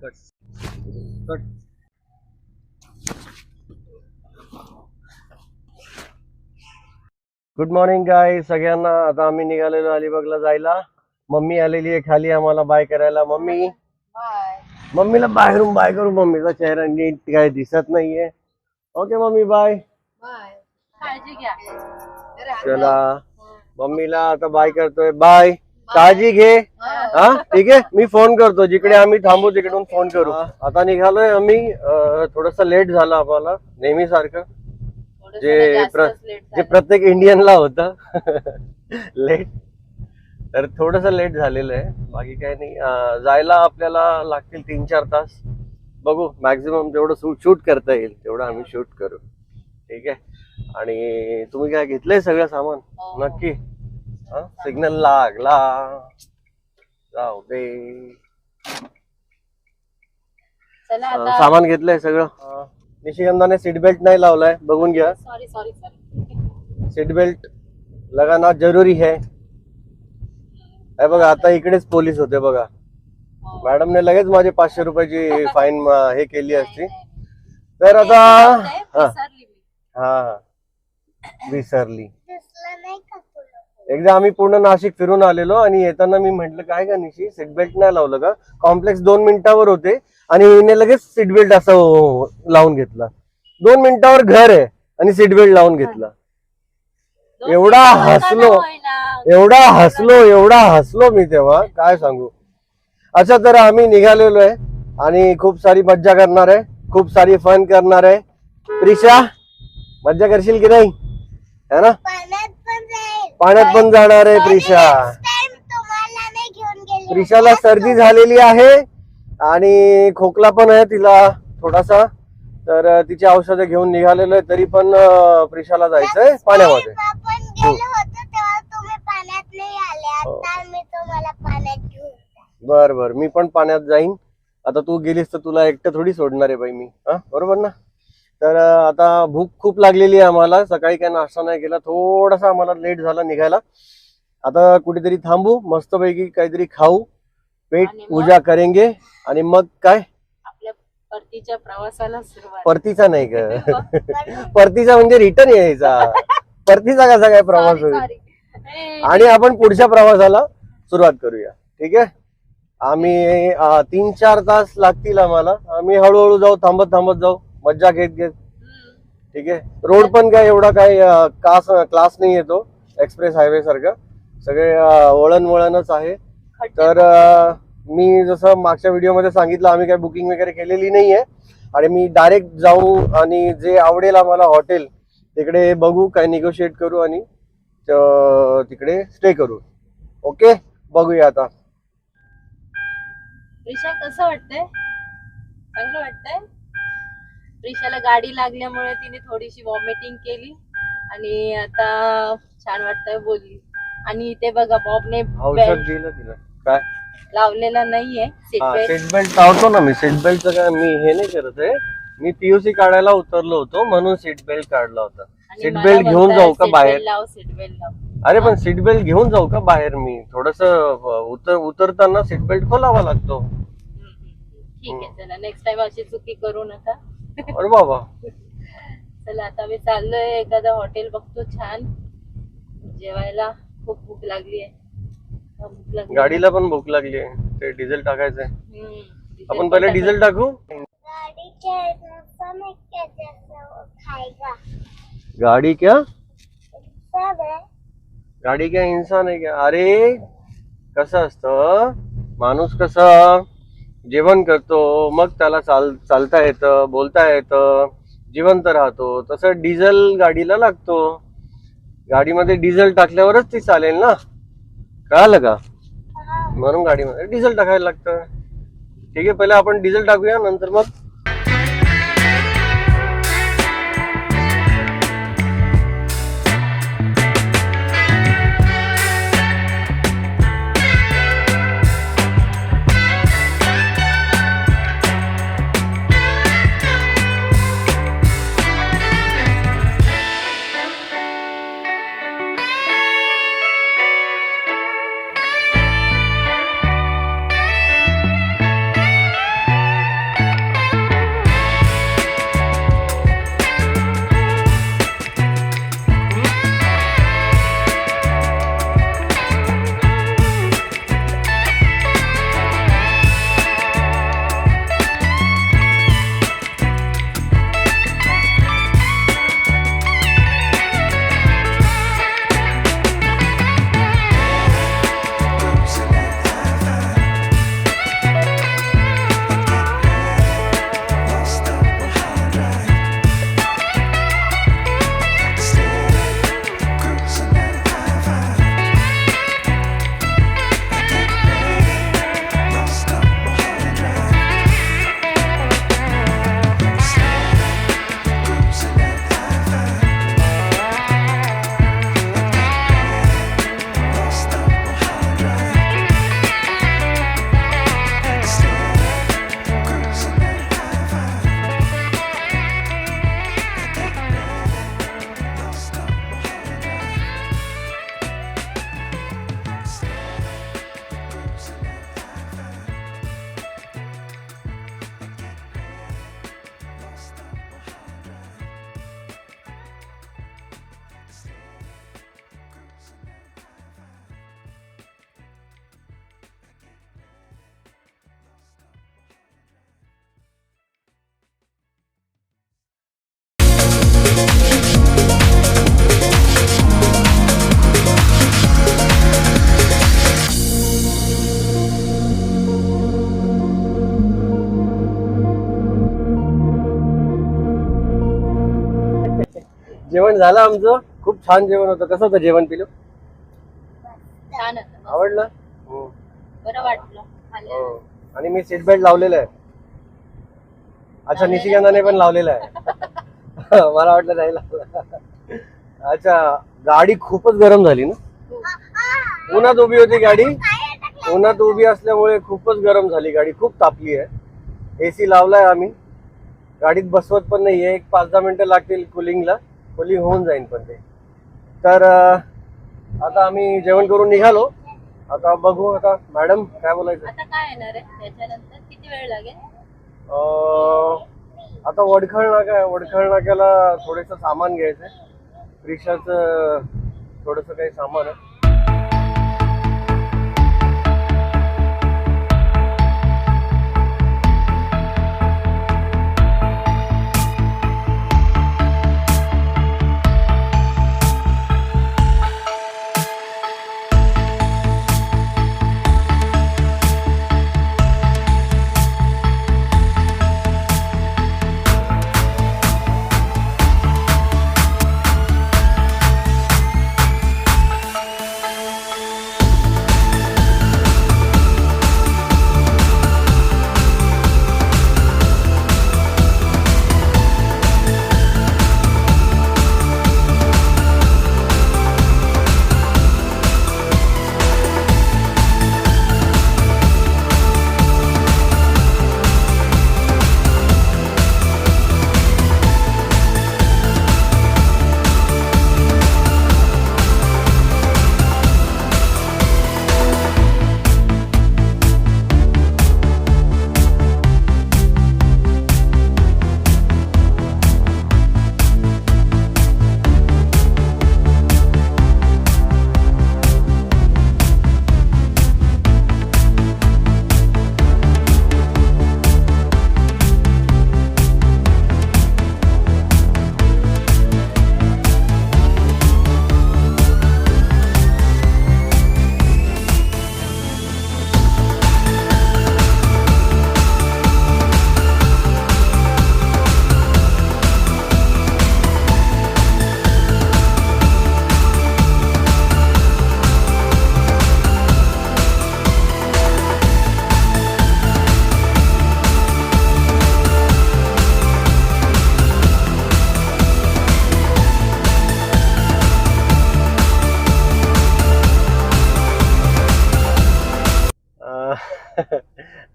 Cut. Good morning guys सगळ्यांना. आता आम्ही निघालेलो अलिबागला जायला. मम्मी आलेली आहे खाली आम्हाला बाय करायला. मम्मी मम्मीला बाहेरून बाय करू. मम्मीचा चेहरा नीट काय दिसत नाहीये. Okay mummy bye. काळजी घ्या. चला मम्मीला आता बाय करतोय. बाय, काळजी घे. हा ठीक आहे, मी फोन करतो जिकडे आम्ही थांबू तिकडून फोन करू. आता निघालोय आम्ही. थोडस लेट झालं आम्हाला नेहमी सारखं, जे प्रत्येक इंडियनला होतं लेट. तर थोडस लेट झालेलं आहे, बाकी काही नाही. जायला आपल्याला लागतील 3-4 तास. बघू मॅक्झिमम जेवढं शूट करता येईल तेवढं आम्ही शूट करू. ठीक आहे. आणि तुम्ही काय घेतलंय सगळं सामान? नक्की. सिग्नल लागला जाऊ दे. सामान घेतलंय सगळं. निशिगंधाने सीट बेल्ट नाही लावलाय, बघून घ्या. सॉरी. सीट बेल्ट लगाना जरुरी है. बघा आता इकडेच पोलीस होते बघा. मॅडमने लगेच माझे 500 रुपयाची फाईन हे केली असती. तर आता हा विसरली. एकदा आम्ही पूर्ण नाशिक फिरून आलेलो आणि येताना मी म्हंटल काय का निशी सीट बेल्ट नाही लावलं का. कॉम्प्लेक्स 2 मिनिटावर होते आणि हिने लगेच सीट बेल्ट असं लावून घेतला. 2 मिनिटावर घर आहे आणि सीट बेल्ट लावून घेतला. एवढा हसलो मी तेव्हा काय सांगू. अच्छा तर आम्ही निघालेलो आहे आणि खूप सारी मज्जा करणार आहे, खूप सारी फन करणार आहे. प्रिशा मज्जा करशील की नाही? है ना. पाण्यात पण जाणार आहे प्रिशा. प्रिशाला सर्दी झालेली आहे आणि खोकला पण आहे तिला थोडासा. तर तिची औषधं घेऊन निघालेलो आहे. तरी पण प्रिशाला जायचंय पाण्यामध्ये. बर मी पण पाण्यात जाईन. आता तू गेलीस तर तुला एकटं थोडी सोडणार आहे बाई मी. बरोबर ना. तर आता भूक खूप लागलेली आहे आम्हाला. सकाळी काय नाश्ता नाही केला, थोडासा आम्हाला लेट झाला निघायला. आता कुठेतरी थांबू, मस्तपैकी काहीतरी खाऊ, पेट पूजा करेंगे आणि मग काय आपल्या परतीच्या प्रवासाला सुरुवात. परतीचा नाही का परतीचा म्हणजे रिटर्न यायचा. परतीचा कसा काय प्रवास होईल. आणि आपण पुढच्या प्रवासाला सुरुवात करूया. ठीक आहे. आम्ही 3-4 तास लागतील आम्हाला. आम्ही हळूहळू जाऊ, थांबत जाऊ, मज्जा घेत. ठीक आहे. रोड पण काय एवढा काय क्लास नाही येतो एक्सप्रेस हायवे सारखा. सगळे वळणच आहे. तर मी जसं मागच्या व्हिडिओमध्ये सांगितलं आम्ही काय बुकिंग वगैरे केलेली नाहीये आणि मी डायरेक्ट जाऊ आणि जे आवडेल आम्हाला हॉटेल तिकडे बघू, काय निगोशिएट करू आणि तिकडे स्टे करू. ओके बघूया आता. प्रिशा कसं वाटतंय? चांगलं वाटतंय. प्रिशाला गाडी लागल्यामुळे तिने थोडीशी वॉमिटिंग केली आणि आता छान वाटतंय बोलली. आणि इथे बघा बॉबने औषध दिलं तिला. काय लावलेला नाहीये सीट बेल्ट लावतो ना मी. सीट बेल्टचं काय मी हे नाही करत आहे. मी पीयूसी काढायला उतरलो होतो म्हणून सीट बेल्ट काढला होता. सीट बेल्ट घेऊन जाऊ का बाहेर? सीट बेल्ट लाव. अरे पण सीट बेल्ट घेऊन जाऊ का बाहेर? मी थोडस उतरताना सीट बेल्ट खोलावा लागतो. ठीक आहे चला, नेक्स्ट टाइम अशी चुकी करू नका. अरे बाबा. चला आता मी चाललोय एखादा हॉटेल बघतो छान जेवायला. खूप भूक लागली आहे. गाडीला पण भूक लागली आहे. ते डिझेल टाकायचंय. आपण पहिले डिझेल टाकू. गाडी क्या इंसान आहे क्या? अरे कसं असतं, माणूस कसं जेवण करतो मग त्याला चालता येतं, बोलता येतं, जिवंत राहतो. तसं डिझेल गाडीला लागतो. गाडीमध्ये डिझेल टाकल्यावरच ती चालेल ना. कळालं का? म्हणून गाडीमध्ये डिझेल टाकायला लागतं. ठीक आहे, पहिले आपण डिझेल टाकूया नंतर मग जेवण झालं आमचं, खूप छान जेवण होतं. कसं होतं जेवण पिलो? छान होतं, आवडलं? बरं वाटलं हो. आणि मी सीट बेल्ट लावलेला आहे. अच्छा, निशिकांताने पण लावलेला आहे. मला वाटलं नाही लावला. अच्छा, गाडी खूपच गरम झाली ना. उन्हात उभी होती गाडी, उन्हात उभी असल्यामुळे खूपच गरम झाली गाडी, खूप तापली आहे. एसी लावलाय आम्ही, गाडीत बसवत पण नाहीये. एक 5-10 मिनिटं लागतील कुलिंगला, कुलिंग होऊन जाईल पण ते. तर आता आम्ही जेवण करून निघालो. आता बघू, आता मॅडम काय बोलायचं. आता काय येणार आहे त्याच्यानंतर, किती वेळ लागेल? आता वडखळ नाक्याला थोडस सामान घ्यायचंय. रिक्षाचं थोडस काही सामान आहे.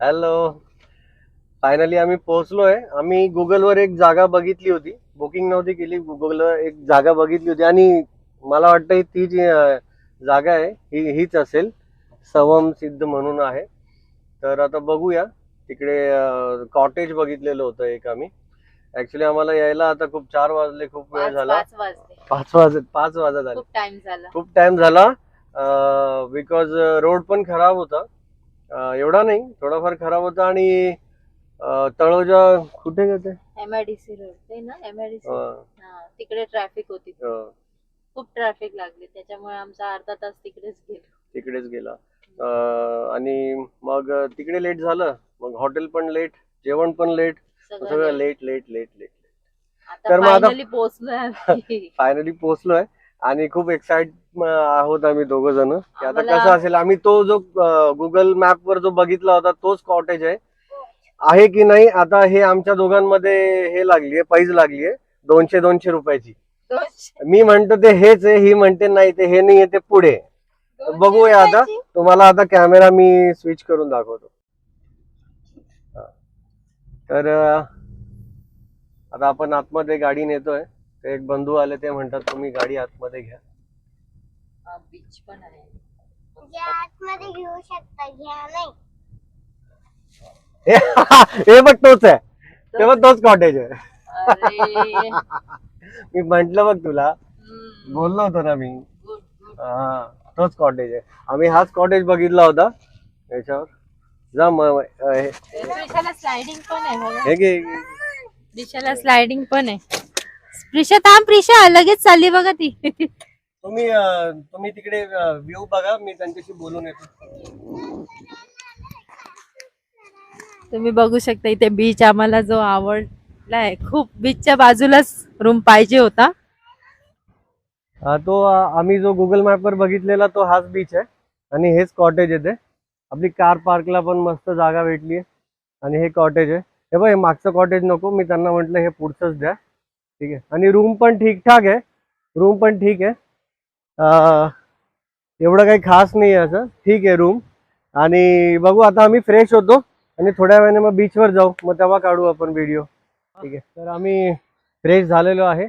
हॅलो, फायनली आम्ही पोहोचलोय. आम्ही गुगलवर एक जागा बघितली होती, बुकिंग नव्हती केली, गुगलवर एक जागा बघितली होती आणि मला वाटतं ती जी जागा आहे हीच असेल. सवम सिद्ध म्हणून आहे. तर आता बघूया. तिकडे कॉटेज बघितलेलं होतं एक आम्ही. ऍक्च्युली आम्हाला यायला आता खूप 4 वाजले, खूप वेळ झाला. 5 वाजत आले, खूप टाइम झाला. बिकॉज रोड पण खराब होता. एवढा नाही, थोडाफार खराब होता. आणि तळोजा कुठे गेले? MIDC रोड ते ना, MIDC तिकडे ट्रॅफिक होती, खूप ट्रॅफिक लागली, त्याच्यामुळे आमचा अर्धा तास तिकडेच गेला. आणि मग तिकडे लेट झालं, मग हॉटेल पण लेट, जेवण पण लेट, सगळं लेट. तर मग आता फायनली पोहोचलोय आणि खूप एक्साइट आहोत आम्ही दोघं जण की आता कसं असेल. आम्ही तो जो गुगल मॅप वर जो बघितला होता तोच कॉटेज आहे की नाही. आता हे आमच्या दोघांमध्ये हे लागलीये, पैज लागलीये 200 रुपयाची. मी म्हणतो ते हेच आहे, ही म्हणते नाही ते हे नाही, ते पुढे. बघूया आता. तुम्हाला आता कॅमेरा मी स्विच करून दाखवतो. तर आता आपण आतमध्ये गाडी नेतोय. ते एक बंधू आले, ते म्हणतात तुम्ही गाडी आतमध्ये घ्या. बीच पण आहे, आतमध्ये घेऊ शकता, घ्या नाही. हे बघ तोच आहे, ते बघ तोच कॉटेज आहे. मी म्हंटल बघ तुला, बोललो होतो ना मी. हा, तोच कॉटेज आहे. आम्ही हाच कॉटेज बघितला होता याच्यावर. जा स्लायडिंग पण आहे, हे घे. प्रिशाला स्लायडिंग पण आहे. प्रिशा थांब, प्रिशा लगेच चालली बघा ती. तुम्ही तिकडे व्ह्यू बघा, मी त्यांच्याशी बोलून येतो. तुम्ही बघू शकता इथे बीच आम्हाला जो आवडलाय खूप. बीचच्या बाजूलाच रूम पाहिजे होता, तो आम्ही जो गुगल मॅपवर बघितलेला तो हाच बीच आहे आणि हेच कॉटेज येते. आपली कार पार्कला पण मस्त जागा भेटली आहे आणि हे कॉटेज आहे. हे बघ, हे मागचं कॉटेज नको, मी त्यांना म्हटलं हे पुढचंच द्या. ठीक आहे. आणि रूम पण ठीकठाक आहे, रूम पण ठीक आहे. एवढं काही खास नाही आहे असं, ठीक आहे रूम. आणि बघू आता आम्ही फ्रेश होतो आणि थोड्या वेळाने मग बीचवर जाऊ, मग तेव्हा काढू आपण व्हिडिओ. ठीक आहे. तर आम्ही फ्रेश झालेलो आहे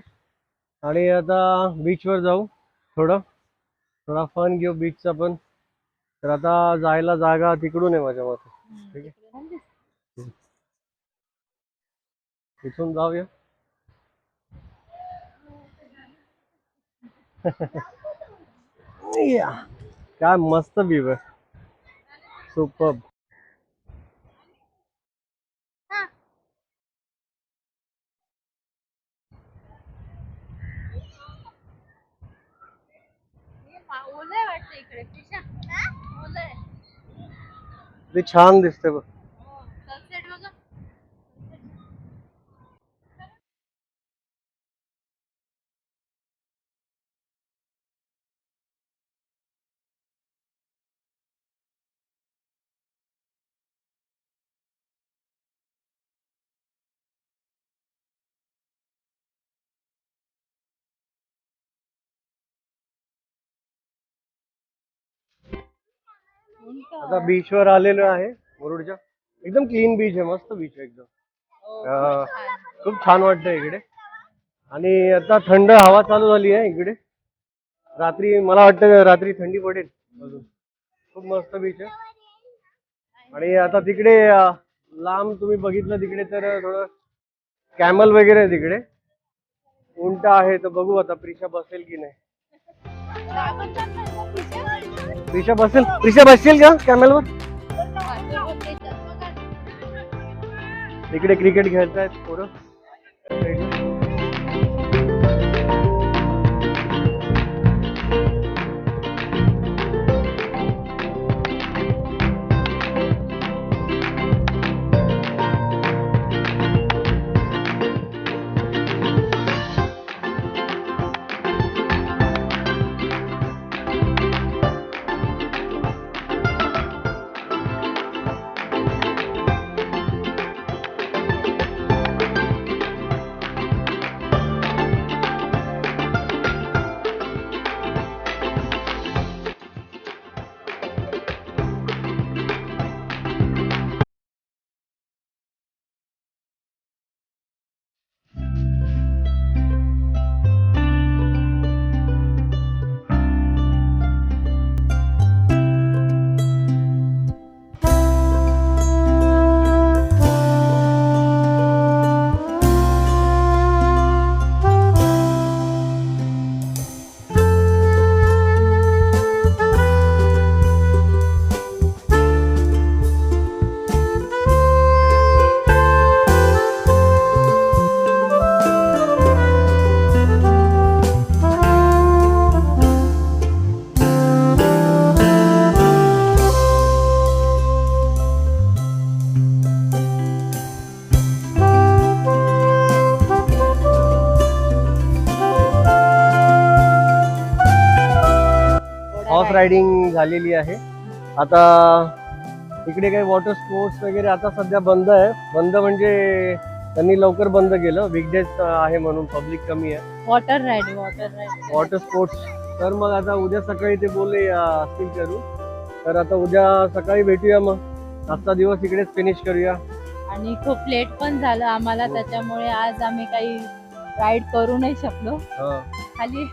आणि आता बीचवर जाऊ, थोडा फन घेऊ बीचचा पण. तर आता जायला जागा तिकडून आहे माझ्या मते. ठीक आहे, इथून जाऊया. या, काय मस्त व्ह्यू आहे, सुपर. ओलंय वाटतं इकडे. ओलंय. ते छान दिसते बघ. सनसेट बघा. आता बीचवर आलेलो आहे मुरुडच्या. एकदम क्लीन बीच आहे, मस्त बीच आहे एकदम. खूप छान वाटतं इकडे. आणि आता थंड हवा चालू झाली आहे इकडे. रात्री मला वाटतं रात्री थंडी पडेल अजून. खूप मस्त बीच आहे. आणि आता तिकडे लांब तुम्ही बघितलं तिकडे तर थोडं कॅमल वगैरे आहे तिकडे, उंट आहे. तर बघू आता प्रिशा बसेल की नाही. प्रिशा बसेल का कॅमेलवर? इकडे क्रिकेट खेळतायत पोरं. हॉर्स रायडिंग झालेली आहे. आता इकडे काही वॉटर स्पोर्ट्स वगैरे आता सध्या बंद आहे. बंद म्हणजे त्यांनी लवकर बंद केलं, वीकडेज आहे म्हणून, पब्लिक कमी आहे. Water sports. तर मग आता उद्या सकाळी ते बोलले असतील करू. तर आता उद्या सकाळी भेटूया, मग आजचा दिवस इकडेच फिनिश करूया. आणि खूप लेट पण झालं आम्हाला, त्याच्यामुळे आज आम्ही काही राईड करू नाही शकलो. खाली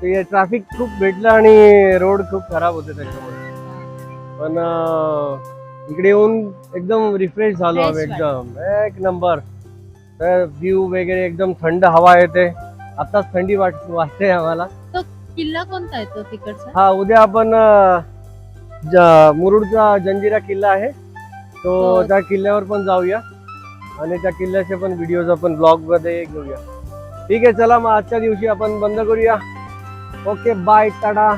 ते ट्रॅफिक खूप भेटलं आणि रोड खूप खराब होते त्याच्यामुळे. पण इकडे येऊन एकदम रिफ्रेश झालो आम्ही, एकदम एक नंबर. तर व्ह्यू वगैरे एकदम थंड हवा येते. आताच थंडी वाटते आम्हाला. तो किल्ला कोणता आहे तो तिकडचा? हा, उद्या आपण मुरुडचा जंजिरा किल्ला आहे तो, त्या किल्ल्यावर पण जाऊया आणि त्या किल्ल्याचे पण व्हिडिओज आपण ब्लॉग मध्ये घेऊया. ठीक आहे, चला मग आजच्या दिवशी आपण बंद करूया. Okay, bye, Tata.